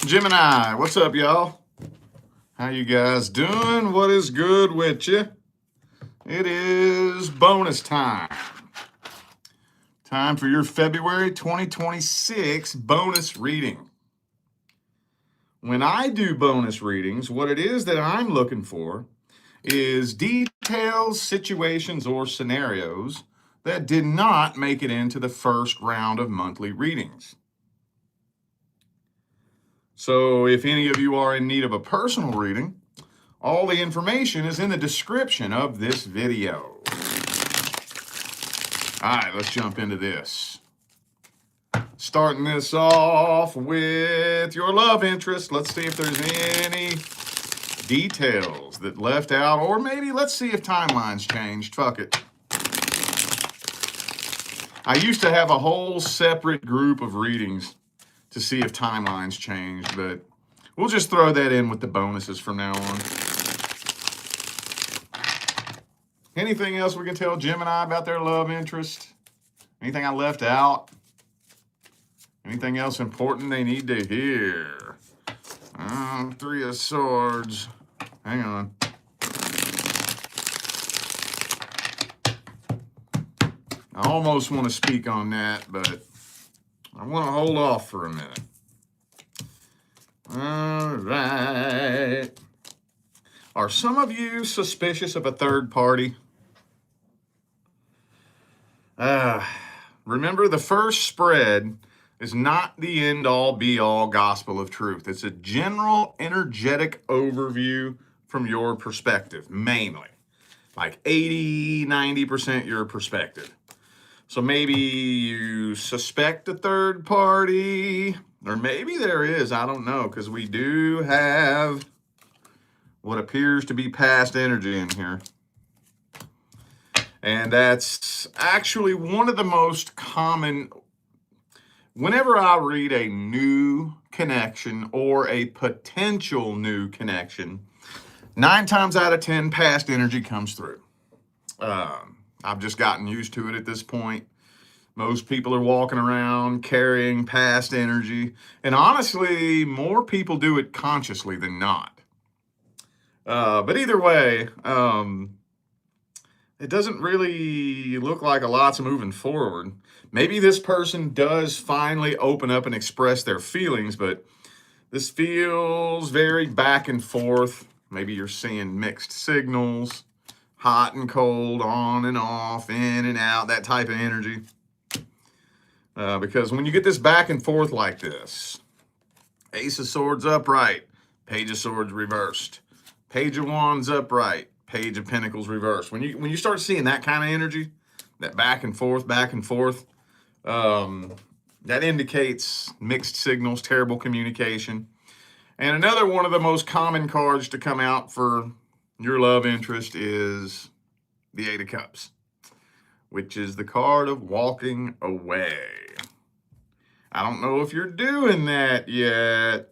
Gemini, what's up, y'all? How you guys doing? What is good with you? It is bonus time. Time for your February 2026 bonus reading. When I do bonus readings, what it is that I'm looking for is details, situations, or scenarios that did not make it into the first round of monthly readings. So if any of you are in need of a personal reading, all the information is in the description of this video. All right, let's jump into this. Starting this off with your love interest. Let's see if there's any details that left out, or maybe let's see if timelines changed. Fuck it. I used to have a whole separate group of readings to see if timelines changed, but we'll just throw that in with the bonuses from now on. Anything else we can tell Gemini about their love interest? Anything I left out? Anything else important they need to hear? Three of Swords. Hang on. I almost want to speak on that, but I want to hold off for a minute. All right. Are some of you suspicious of a third party? Remember, the first spread is not the end-all, be-all gospel of truth. It's a general energetic overview from your perspective, mainly. Like 80, 90% your perspective. So maybe you suspect a third party, or maybe there is, I don't know, because we do have what appears to be past energy in here. And that's actually one of the most common. Whenever I read a new connection or a potential new connection, 9 times out of 10, past energy comes through. I've just gotten used to it at this point. Most people are walking around carrying past energy. And honestly, more people do it consciously than not. But either way, it doesn't really look like a lot's moving forward. Maybe this person does finally open up and express their feelings, but this feels very back and forth. Maybe you're seeing mixed signals, hot and cold, on and off, in and out, that type of energy. Because when you get this back and forth like this, Ace of Swords upright, Page of Swords reversed, Page of Wands upright, Page of Pentacles reversed. When you start seeing that kind of energy, that back and forth, that indicates mixed signals, terrible communication. And another one of the most common cards to come out for your love interest is the Eight of Cups, which is the card of walking away. I don't know if you're doing that yet,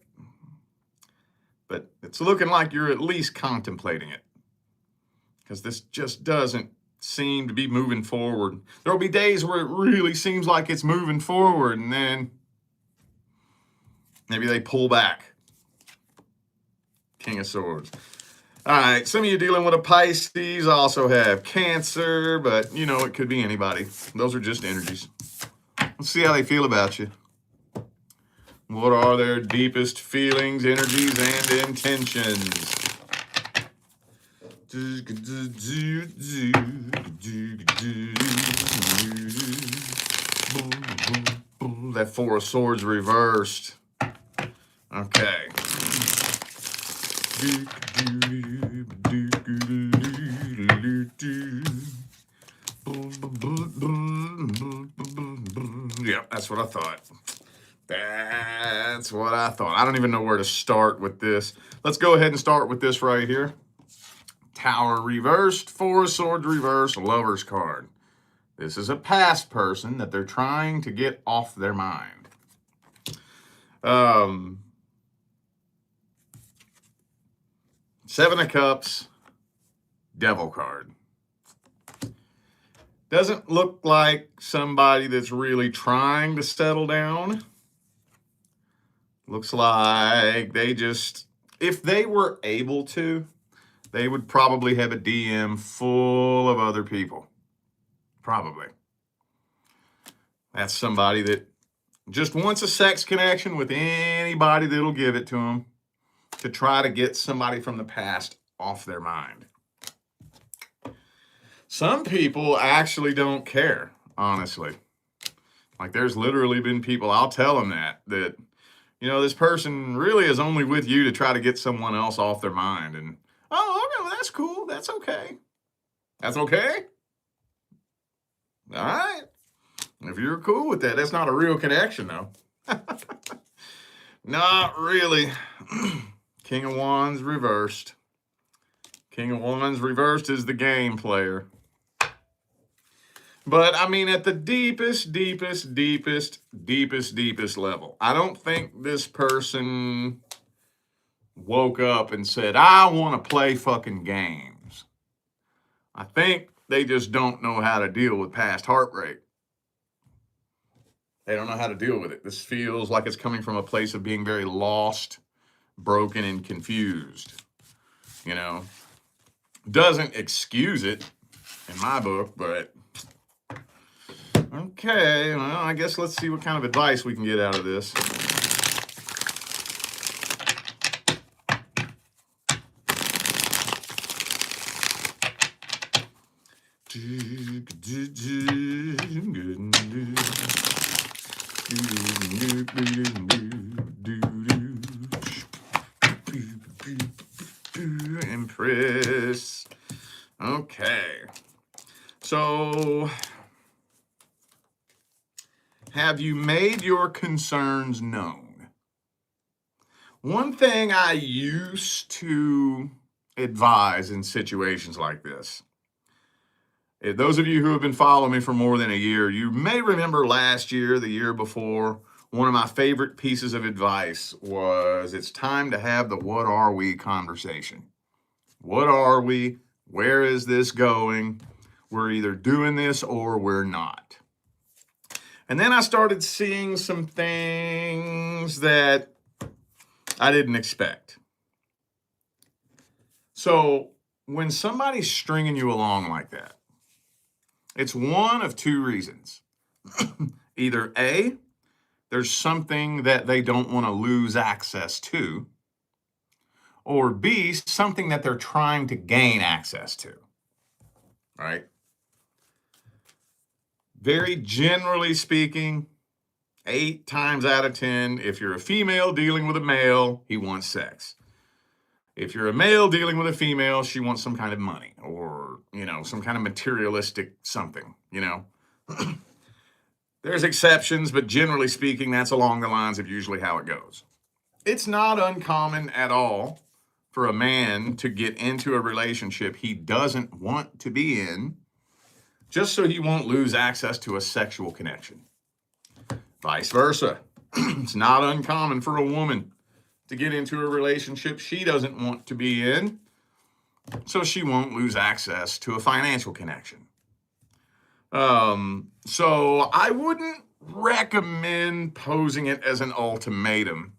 but it's looking like you're at least contemplating it, because this just doesn't seem to be moving forward. There'll be days where it really seems like it's moving forward, and then maybe they pull back. King of Swords. All right, some of you dealing with a Pisces also have Cancer, but you know, it could be anybody. Those are just energies. Let's see how they feel about you. What are their deepest feelings, energies, and intentions? That Four of Swords reversed. Okay. Yeah, that's what I thought. That's what I thought. I don't even know where to start with this. Let's go ahead and start with this right here. Tower reversed, Four of Swords reversed, Lover's card. This is a past person that they're trying to get off their mind. Seven of Cups, Devil card. Doesn't look like somebody that's really trying to settle down. Looks like they just, if they were able to, they would probably have a DM full of other people. Probably. That's somebody that just wants a sex connection with anybody that'll give it to them to try to get somebody from the past off their mind. Some people actually don't care, honestly. Like there's literally been people, I'll tell them that, this person really is only with you to try to get someone else off their mind. And, oh, okay, well, that's cool. That's okay. That's okay? All right. If you're cool with that, that's not a real connection, though. Not really. King of Wands reversed. King of Wands reversed is the game player. But, I mean, at the deepest level, I don't think this person woke up and said, I want to play fucking games. I think they just don't know how to deal with past heartbreak. They don't know how to deal with it. This feels like it's coming from a place of being very lost, broken, and confused. Doesn't excuse it in my book, but okay, well, I guess let's see what kind of advice we can get out of this. Empress. Okay. So, have you made your concerns known? One thing I used to advise in situations like this, those of you who have been following me for more than a year, you may remember last year, the year before, one of my favorite pieces of advice was it's time to have the what are we conversation. What are we? Where is this going? We're either doing this or we're not. And then I started seeing some things that I didn't expect. So when somebody's stringing you along like that, it's one of two reasons. Either A, there's something that they don't want to lose access to, or B, something that they're trying to gain access to, right? Very generally speaking, 8 times out of 10, if you're a female dealing with a male, he wants sex. If you're a male dealing with a female, she wants some kind of money or, some kind of materialistic something, There's exceptions, but generally speaking, that's along the lines of usually how it goes. It's not uncommon at all for a man to get into a relationship he doesn't want to be in just so he won't lose access to a sexual connection. Vice versa. It's not uncommon for a woman to get into a relationship she doesn't want to be in so she won't lose access to a financial connection. So I wouldn't recommend posing it as an ultimatum.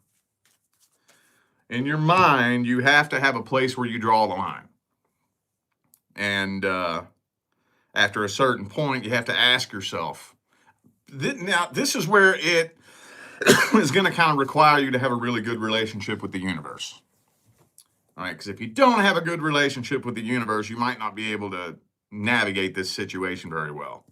In your mind, you have to have a place where you draw the line. And after a certain point, you have to ask yourself, now this is where it is going to kind of require you to have a really good relationship with the universe. All right, because if you don't have a good relationship with the universe, you might not be able to navigate this situation very well.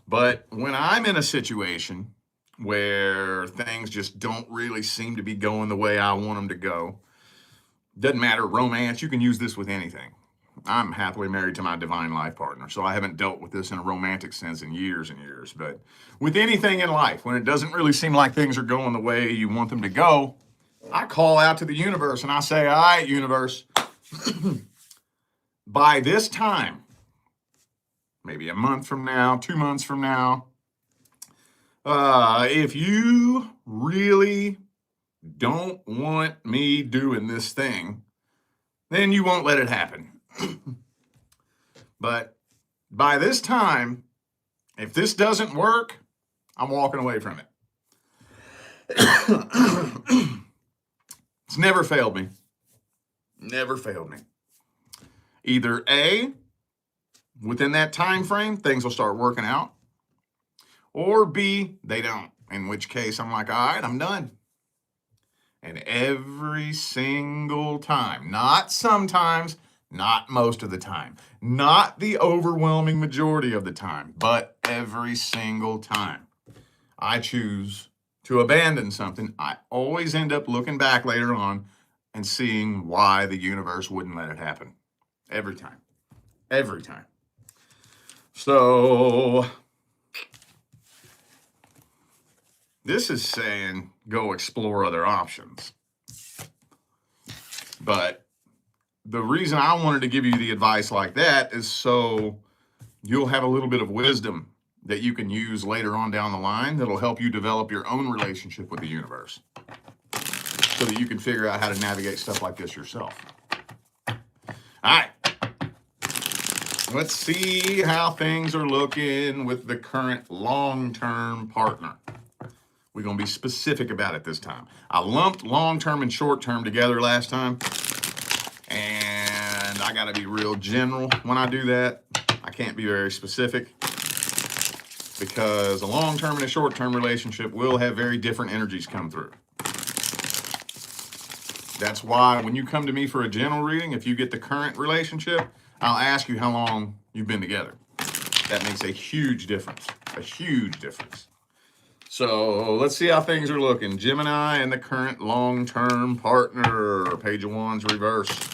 But when I'm in a situation where things just don't really seem to be going the way I want them to go, doesn't matter, romance, you can use this with anything. I'm happily married to my divine life partner, so I haven't dealt with this in a romantic sense in years and years. But with anything in life, when it doesn't really seem like things are going the way you want them to go, I call out to the universe and I say, all right, universe, by this time, maybe a month from now, 2 months from now, if you really don't want me doing this thing, then you won't let it happen. But by this time, if this doesn't work, I'm walking away from it. It's never failed me. Never failed me. Either A, within that time frame, things will start working out, or B, they don't, in which case I'm like, all right, I'm done. And every single time, not sometimes, not most of the time, not the overwhelming majority of the time, but every single time I choose to abandon something, I always end up looking back later on and seeing why the universe wouldn't let it happen. Every time. Every time. So this is saying go explore other options. But the reason I wanted to give you the advice like that is so you'll have a little bit of wisdom that you can use later on down the line that'll help you develop your own relationship with the universe so that you can figure out how to navigate stuff like this yourself. All right. Let's see how things are looking with the current long-term partner. We're going to be specific about it this time. I lumped long-term and short-term together last time, and I got to be real general when I do that. I can't be very specific because a long-term and a short-term relationship will have very different energies come through. That's why when you come to me for a general reading, if you get the current relationship, I'll ask you how long you've been together. That makes a huge difference, a huge difference. So let's see how things are looking. Gemini and the current long-term partner. Page of Wands reversed.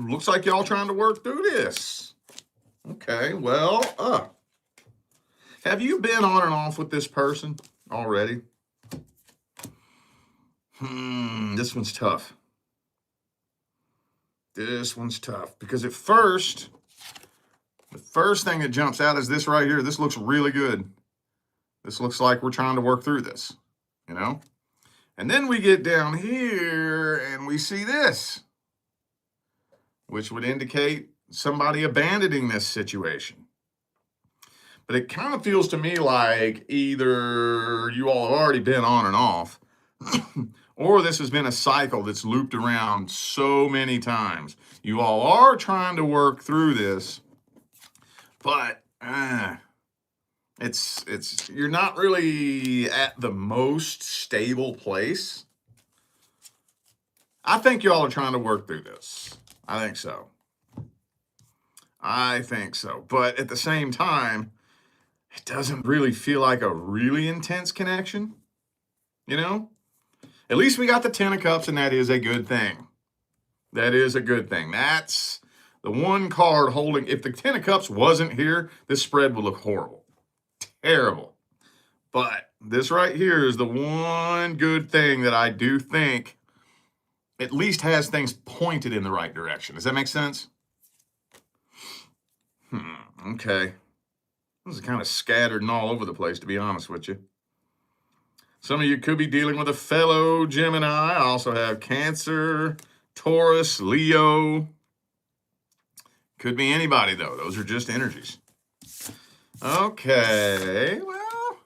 Looks like y'all trying to work through this. Okay, well, have you been on and off with this person already? This one's tough. This one's tough because at first, the first thing that jumps out is this right here. This looks really good. This looks like we're trying to work through this, you know? And then we get down here and we see this, which would indicate somebody abandoning this situation. But it kind of feels to me like either you all have already been on and off, or this has been a cycle that's looped around so many times. You all are trying to work through this, but you're not really at the most stable place. I think y'all are trying to work through this. I think so. But at the same time, it doesn't really feel like a really intense connection, you know? At least we got the Ten of Cups, and that is a good thing. That is a good thing. That's the one card holding. If the Ten of Cups wasn't here, this spread would look horrible. Terrible. But this right here is the one good thing that I do think at least has things pointed in the right direction. Does that make sense? Okay. This is kind of scattered and all over the place, to be honest with you. Some of you could be dealing with a fellow Gemini. I also have Cancer, Taurus, Leo. Could be anybody, though. Those are just energies. Okay, well,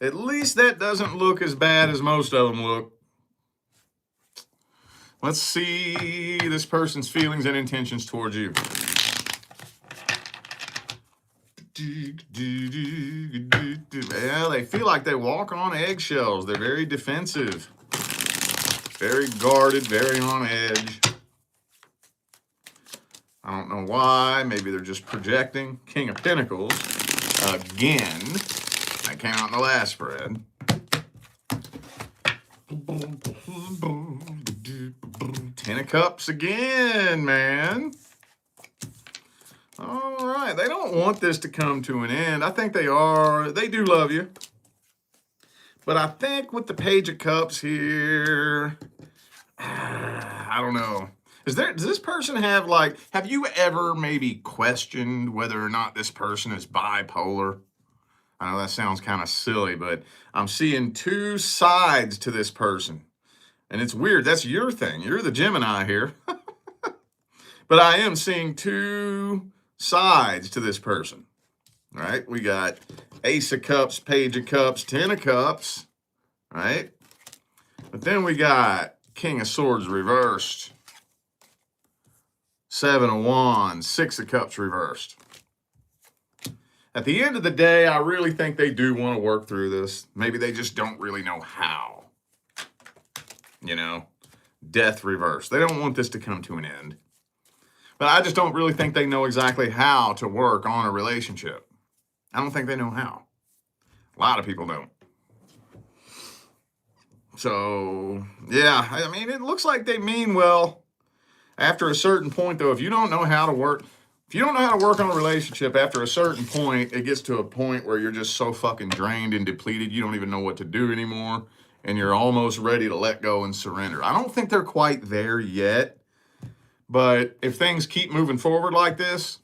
at least that doesn't look as bad as most of them look. Let's see this person's feelings and intentions towards you. Well, they feel like they walk on eggshells. They're very defensive, very guarded, very on edge. I don't know why. Maybe they're just projecting. King of Pentacles again. That came out in the last spread. Ten of Cups again, man. All right, they don't want this to come to an end. I think they do love you. But I think with the Page of Cups here, I don't know. Does this person have you ever maybe questioned whether or not this person is bipolar? I know that sounds kind of silly, but I'm seeing two sides to this person. And it's weird. That's your thing. You're the Gemini here. But I am seeing two sides to this person, right? We got Ace of Cups, Page of Cups, 10 of Cups, right? But then we got King of Swords reversed, 7 of Wands, 6 of Cups reversed. At the end of the day, I really think they do want to work through this. Maybe they just don't really know how. You know, Death reversed. They don't want this to come to an end. But I just don't really think they know exactly how to work on a relationship. I don't think they know how. A lot of people don't. So, yeah, I mean, it looks like they mean well. After a certain point, though, if you don't know how to work on a relationship, after a certain point, it gets to a point where you're just so fucking drained and depleted, you don't even know what to do anymore, and you're almost ready to let go and surrender. I don't think they're quite there yet, but if things keep moving forward like this,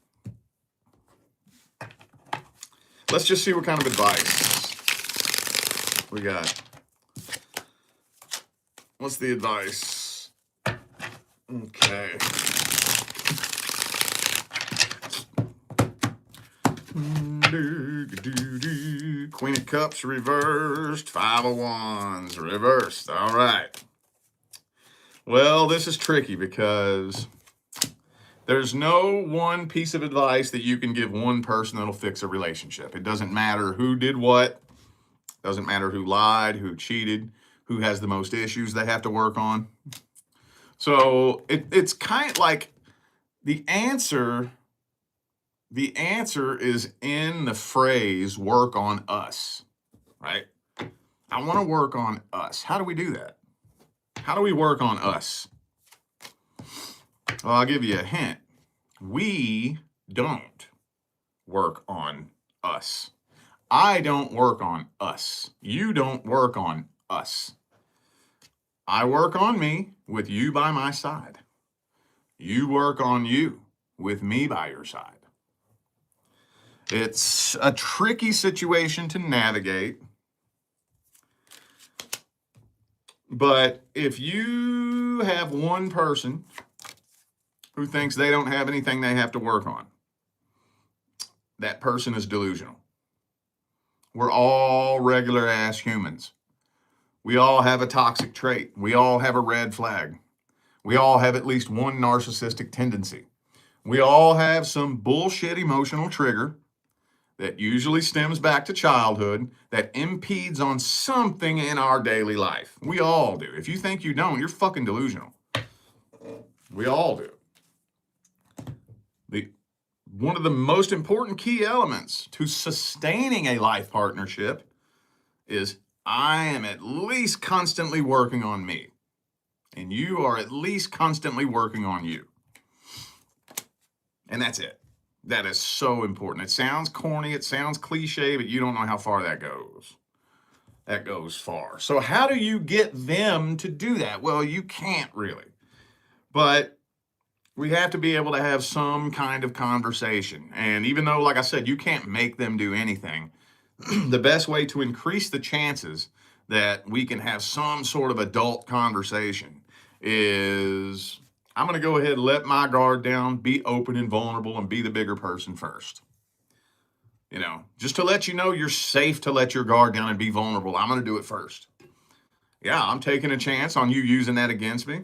let's just see what kind of advice we got. What's the advice? Okay. Queen of Cups reversed, 5 of Wands reversed. All right. Well, this is tricky because there's no one piece of advice that you can give one person that'll fix a relationship. It doesn't matter who did what. It doesn't matter who lied, who cheated, who has the most issues they have to work on. So it's kind of like the answer is in the phrase, work on us, right? I want to work on us. How do we do that? How do we work on us? Well, I'll give you a hint. We don't work on us. I don't work on us. You don't work on us. I work on me with you by my side. You work on you with me by your side. It's a tricky situation to navigate. But if you have one person who thinks they don't have anything they have to work on, that person is delusional. We're all regular ass humans. We all have a toxic trait. We all have a red flag. We all have at least one narcissistic tendency. We all have some bullshit emotional trigger that usually stems back to childhood that impedes on something in our daily life. We all do. If you think you don't, you're fucking delusional. We all do. One of the most important key elements to sustaining a life partnership is I am at least constantly working on me, and you are at least constantly working on you. And that's it. That is so important. It sounds corny, it sounds cliche, but you don't know how far that goes. That goes far. So how do you get them to do that? Well, you can't really. But we have to be able to have some kind of conversation. And even though, like I said, you can't make them do anything, the best way to increase the chances that we can have some sort of adult conversation is I'm going to go ahead and let my guard down, be open and vulnerable, and be the bigger person first. You know, just to let you know you're safe to let your guard down and be vulnerable. I'm going to do it first. Yeah, I'm taking a chance on you using that against me.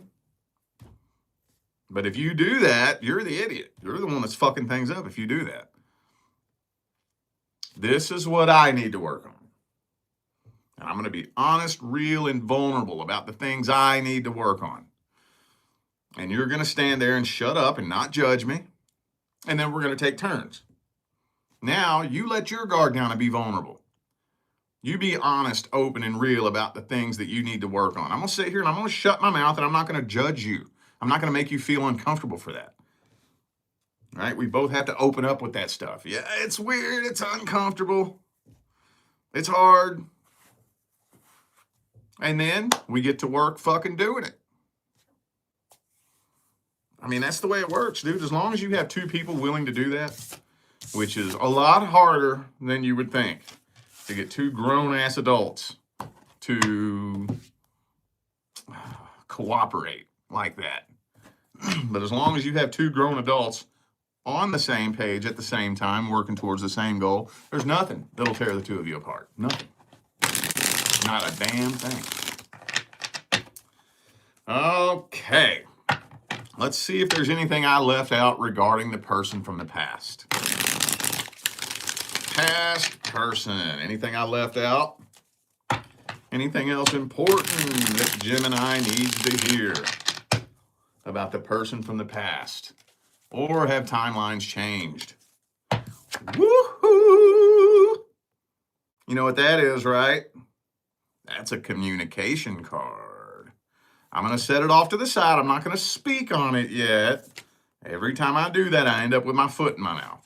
But if you do that, you're the idiot. You're the one that's fucking things up if you do that. This is what I need to work on. And I'm going to be honest, real, and vulnerable about the things I need to work on. And you're going to stand there and shut up and not judge me. And then we're going to take turns. Now, you let your guard down and be vulnerable. You be honest, open, and real about the things that you need to work on. I'm going to sit here and I'm going to shut my mouth and I'm not going to judge you. I'm not going to make you feel uncomfortable for that. Right? We both have to open up with that stuff. Yeah, it's weird. It's uncomfortable. It's hard. And then we get to work fucking doing it. I mean, that's the way it works, dude. As long as you have two people willing to do that, which is a lot harder than you would think, to get two grown-ass adults to cooperate like that. But as long as you have two grown adults on the same page at the same time, working towards the same goal, there's nothing that'll tear the two of you apart. Nothing. Not a damn thing. Okay. Let's see if there's anything I left out regarding the person from the past. Past person. Anything I left out? Anything else important that Gemini needs to hear about the person from the past? Or have timelines changed? Woohoo! You know what that is, right? That's a communication card. I'm going to set it off to the side. I'm not going to speak on it yet. Every time I do that, I end up with my foot in my mouth.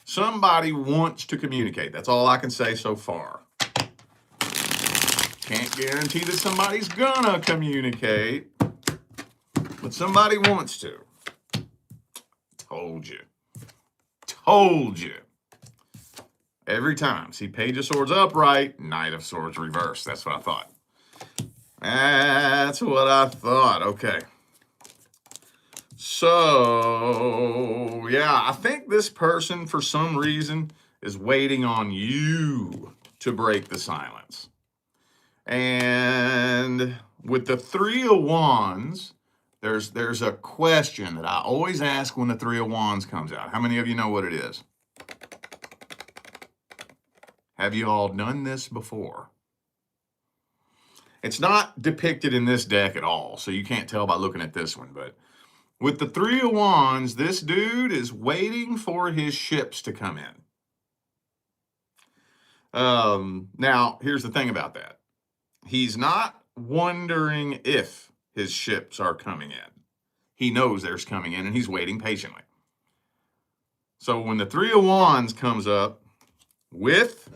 Somebody wants to communicate. That's all I can say so far. Can't guarantee that somebody's gonna communicate, but somebody wants to. Told you. Told you. Every time. See, Page of Swords upright, Knight of Swords reversed. That's what I thought. That's what I thought. Okay. So, yeah, I think this person, for some reason, is waiting on you to break the silence. And with the Three of Wands, there's a question that I always ask when the Three of Wands comes out. How many of you know what it is? Have you all done this before? It's not depicted in this deck at all, so you can't tell by looking at this one. But with the Three of Wands, this dude is waiting for his ships to come in. Now, here's the thing about that. He's not wondering if his ships are coming in. He knows there's coming in, and he's waiting patiently. So when the Three of Wands comes up with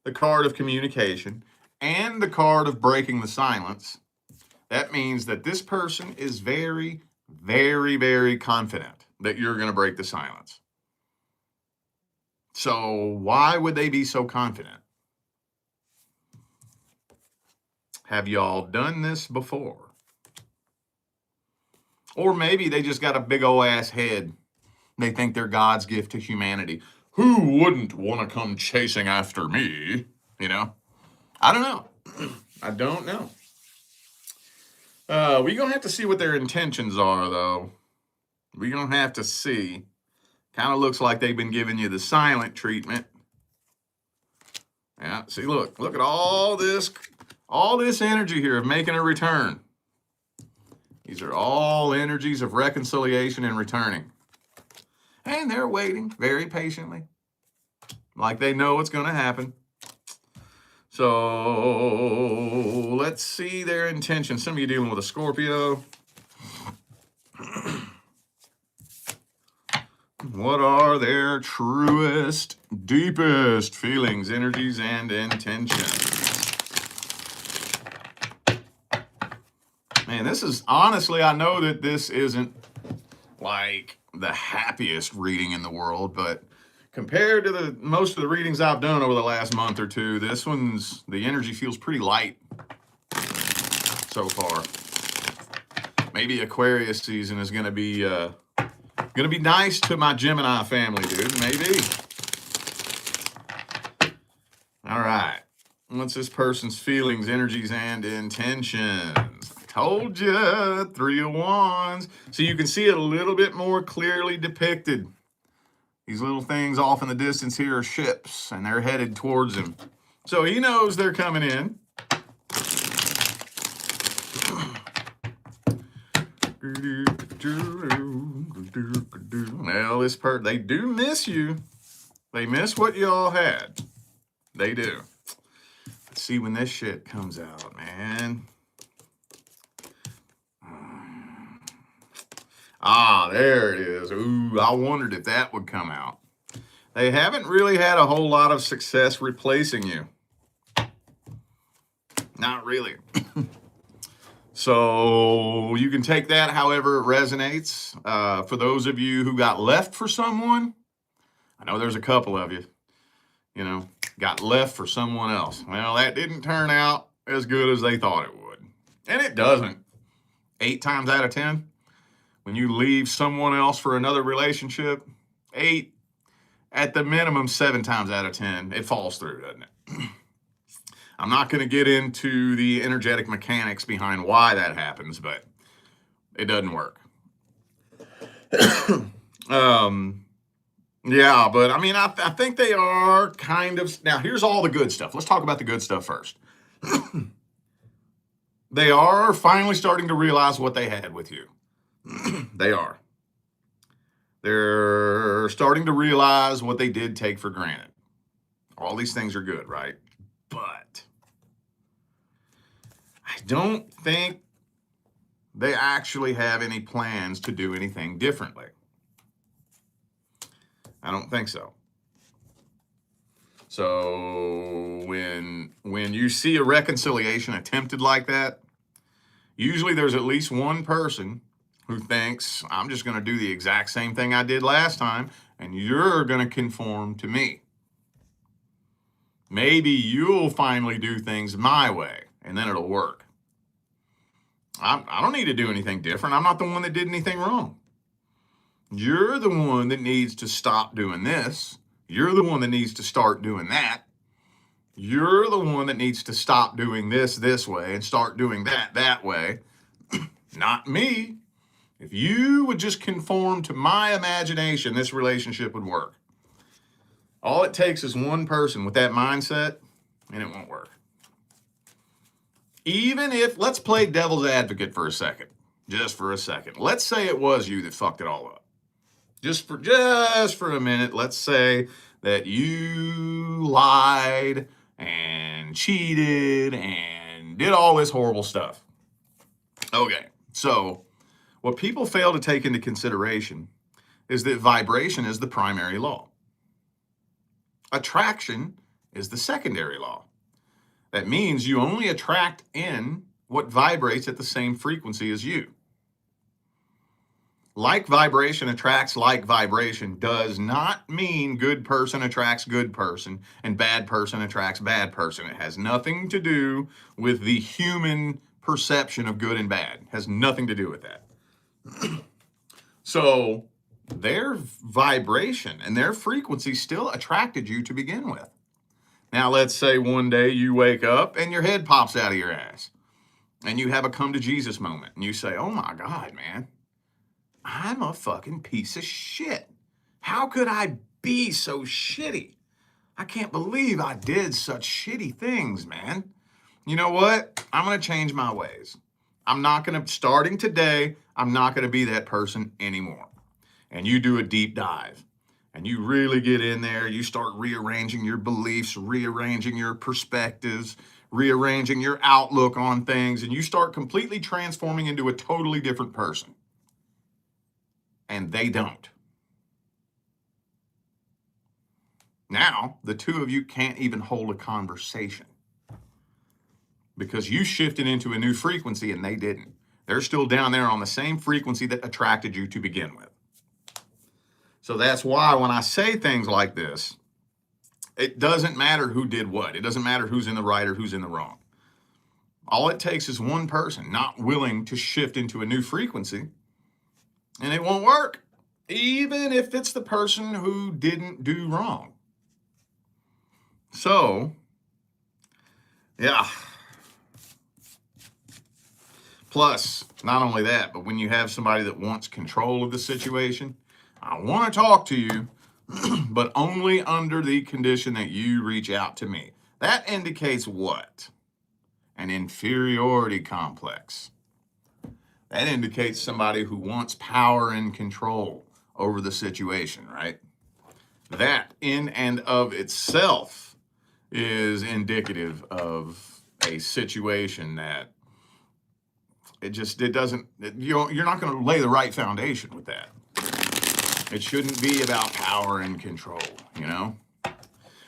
the card of communication and the card of breaking the silence, that means that this person is very, very, very confident that you're going to break the silence. So why would they be so confident? Have y'all done this before? Or maybe they just got a big old ass head. They think they're God's gift to humanity. Who wouldn't want to come chasing after me? You know? I don't know. I don't know. We're going to have to see what their intentions are, though. We're going to have to see. Kind of looks like they've been giving you the silent treatment. Yeah, see, look at all this energy here of making a return. These are all energies of reconciliation and returning. And they're waiting very patiently, like they know what's going to happen. So let's see their intention. Some of you dealing with a Scorpio. What are their truest, deepest feelings, energies, and intentions? Man, this is, honestly, I know that this isn't like the happiest reading in the world, but compared to most of the readings I've done over the last month or two, this one's, the energy feels pretty light so far. Maybe Aquarius season is going to be nice to my Gemini family, dude. Maybe. All right. What's this person's feelings, energies, and intentions? Told you, Three of Wands. So you can see it a little bit more clearly depicted. These little things off in the distance here are ships, and they're headed towards him. So he knows they're coming in. Well, they do miss you. They miss what y'all had. They do. Let's see when this shit comes out, man. Ah, there it is. Ooh, I wondered if that would come out. They haven't really had a whole lot of success replacing you. Not really. So you can take that however it resonates. For those of you who got left for someone, I know there's a couple of you, you know, got left for someone else. Well, that didn't turn out as good as they thought it would. And it doesn't. 8 times out of 10. when you leave someone else for another relationship, 8, at the minimum 7 times out of 10, it falls through, doesn't it? I'm not going to get into the energetic mechanics behind why that happens, but it doesn't work. Yeah, but I mean, I think they are kind of. Now, here's all the good stuff. Let's talk about the good stuff first. They are finally starting to realize what they had with you. They are. They're starting to realize what they did take for granted. All these things are good, right? But I don't think they actually have any plans to do anything differently. I don't think so. So when you see a reconciliation attempted like that, usually there's at least one person who thinks, I'm just going to do the exact same thing I did last time, and you're going to conform to me. Maybe you'll finally do things my way, and then it'll work. I don't need to do anything different. I'm not the one that did anything wrong. You're the one that needs to stop doing this. You're the one that needs to start doing that. You're the one that needs to stop doing this way and start doing that way. Not me. If you would just conform to my imagination, this relationship would work. All it takes is one person with that mindset, and it won't work. Even if, let's play devil's advocate for a second, just for a second. Let's say it was you that fucked it all up. Just for a minute, let's say that you lied and cheated and did all this horrible stuff. Okay, so what people fail to take into consideration is that vibration is the primary law. Attraction is the secondary law. That means you only attract in what vibrates at the same frequency as you. Like vibration attracts like vibration does not mean good person attracts good person and bad person attracts bad person. It has nothing to do with the human perception of good and bad. It has nothing to do with that. So their vibration and their frequency still attracted you to begin with. Now, let's say one day you wake up and your head pops out of your ass and you have a come to Jesus moment and you say, oh my God, man, I'm a fucking piece of shit. How could I be so shitty? I can't believe I did such shitty things, man. You know what? I'm going to change my ways. Starting today, I'm not going to be that person anymore. And you do a deep dive and you really get in there. You start rearranging your beliefs, rearranging your perspectives, rearranging your outlook on things, and you start completely transforming into a totally different person. And they don't. Now, the two of you can't even hold a conversation because you shifted into a new frequency and they didn't. They're still down there on the same frequency that attracted you to begin with. So that's why when I say things like this, it doesn't matter who did what. It doesn't matter who's in the right or who's in the wrong. All it takes is one person not willing to shift into a new frequency, and it won't work, even if it's the person who didn't do wrong. So, yeah. Plus, not only that, but when you have somebody that wants control of the situation, I want to talk to you, but only under the condition that you reach out to me. That indicates what? An inferiority complex. That indicates somebody who wants power and control over the situation, right? That in and of itself is indicative of a situation that you're not going to lay the right foundation with that. It shouldn't be about power and control, you know?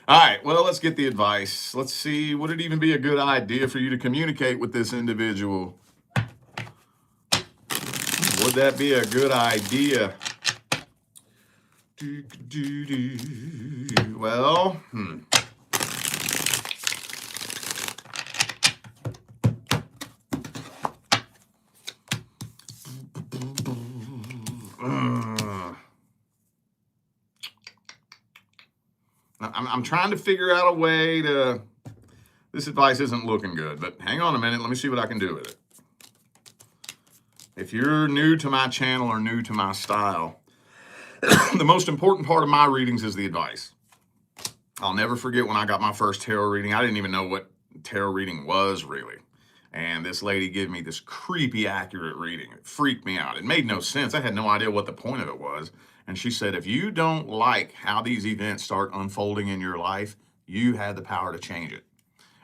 All right, well, let's get the advice. Let's see, would it even be a good idea for you to communicate with this individual? Would that be a good idea? Well, I'm trying to figure out a way to, this advice isn't looking good, but hang on a minute. Let me see what I can do with it. If you're new to my channel or new to my style, the most important part of my readings is the advice. I'll never forget when I got my first tarot reading. I didn't even know what tarot reading was really. And this lady gave me this creepy accurate reading. It freaked me out. It made no sense. I had no idea what the point of it was. And she said, if you don't like how these events start unfolding in your life, you have the power to change it.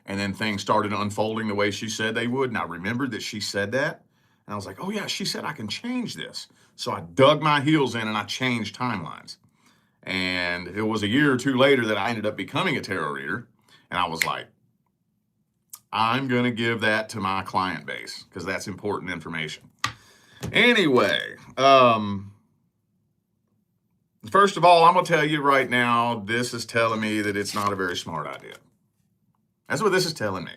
And then things started unfolding the way she said they would. And I remembered that she said that. And I was like, oh yeah, she said I can change this. So I dug my heels in and I changed timelines. And it was a year or two later that I ended up becoming a tarot reader. And I was like, I'm going to give that to my client base because that's important information. Anyway, first of all, I'm going to tell you right now, this is telling me that it's not a very smart idea. That's what this is telling me.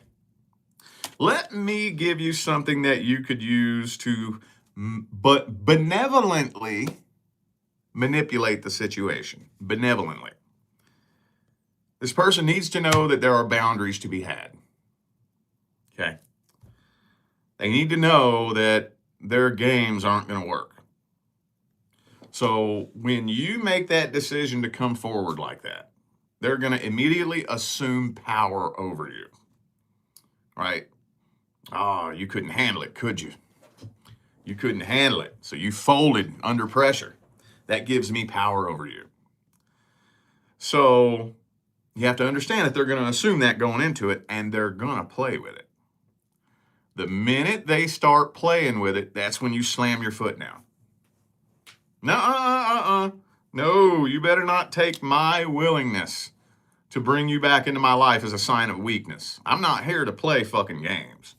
Let me give you something that you could use to benevolently manipulate the situation. Benevolently. This person needs to know that there are boundaries to be had. Okay? They need to know that their games aren't going to work. So when you make that decision to come forward like that, they're going to immediately assume power over you. Right? Oh, you couldn't handle it, could you? You couldn't handle it. So you folded under pressure. That gives me power over you. So you have to understand that they're going to assume that going into it, and they're going to play with it. The minute they start playing with it, that's when you slam your foot down. No, you better not take my willingness to bring you back into my life as a sign of weakness. I'm not here to play fucking games.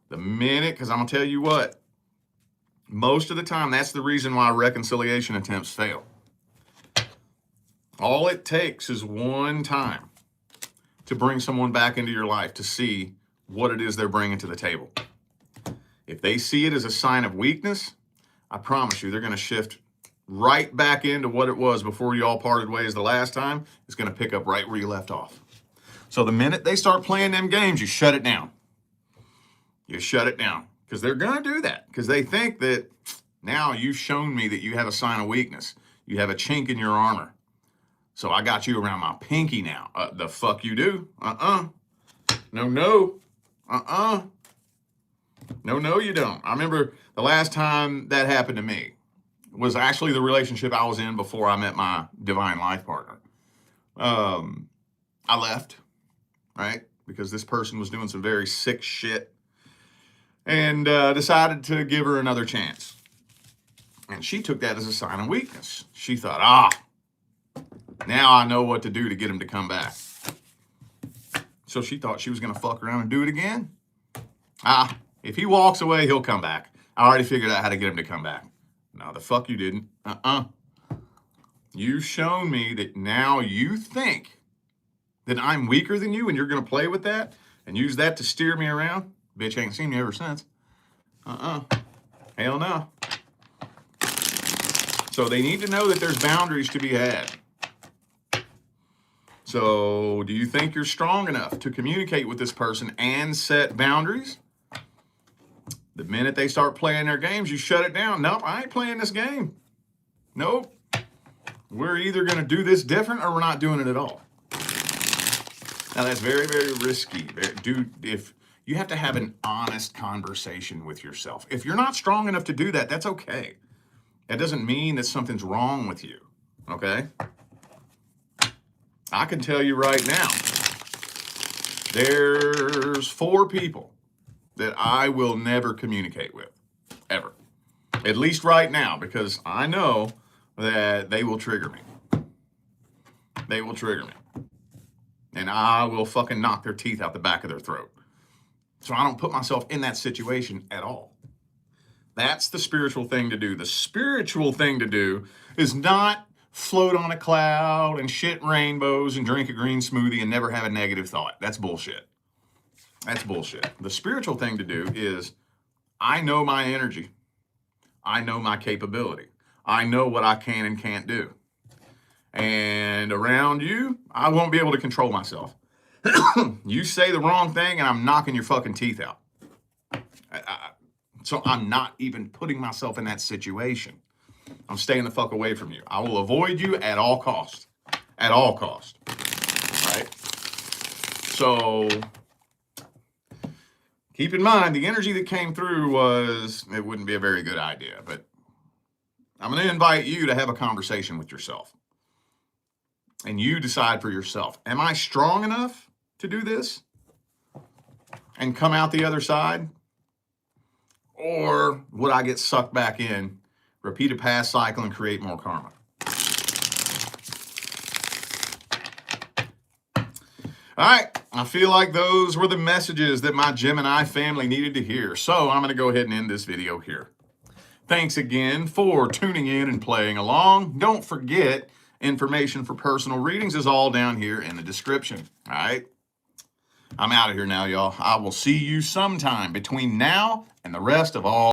The minute, because I'm going to tell you what, most of the time, that's the reason why reconciliation attempts fail. All it takes is one time to bring someone back into your life to see what it is they're bringing to the table. If they see it as a sign of weakness, I promise you, they're going to shift right back into what it was before you all parted ways the last time. It's going to pick up right where you left off. So the minute they start playing them games, you shut it down. You shut it down. Because they're going to do that. Because they think that now you've shown me that you have a sign of weakness. You have a chink in your armor. So I got you around my pinky now. The fuck you do? No. No, you don't. I remember the last time that happened to me was actually the relationship I was in before I met my divine life partner. I left, right? Because this person was doing some very sick shit. And decided to give her another chance. And she took that as a sign of weakness. She thought, now I know what to do to get him to come back. So she thought she was going to fuck around and do it again. If he walks away, he'll come back. I already figured out how to get him to come back. No, the fuck you didn't. You've shown me that now you think that I'm weaker than you and you're going to play with that and use that to steer me around. Bitch ain't seen me ever since. Hell no. So they need to know that there's boundaries to be had. So do you think you're strong enough to communicate with this person and set boundaries? The minute they start playing their games, you shut it down. Nope, I ain't playing this game. Nope. We're either going to do this different or we're not doing it at all. Now that's very, very risky. Dude, if you have to have an honest conversation with yourself. If you're not strong enough to do that, that's okay. That doesn't mean that something's wrong with you, okay? I can tell you right now, there's 4 people that I will never communicate with, ever. At least right now, because I know that they will trigger me. They will trigger me. And I will fucking knock their teeth out the back of their throat. So I don't put myself in that situation at all. That's the spiritual thing to do. The spiritual thing to do is not float on a cloud and shit rainbows and drink a green smoothie and never have a negative thought. That's bullshit. That's bullshit. The spiritual thing to do is I know my energy. I know my capability. I know what I can and can't do. And around you, I won't be able to control myself. You say the wrong thing and I'm knocking your fucking teeth out. So I'm not even putting myself in that situation. I'm staying the fuck away from you. I will avoid you at all cost. At all cost. Right? So keep in mind, the energy that came through was, it wouldn't be a very good idea. But I'm going to invite you to have a conversation with yourself. And you decide for yourself. Am I strong enough to do this and come out the other side? Or would I get sucked back in, repeat a past cycle, and create more karma? All right, I feel like those were the messages that my Gemini family needed to hear. So I'm going to go ahead and end this video here. Thanks again for tuning in and playing along. Don't forget, information for personal readings is all down here in the description. All right, I'm out of here now, y'all. I will see you sometime between now and the rest of all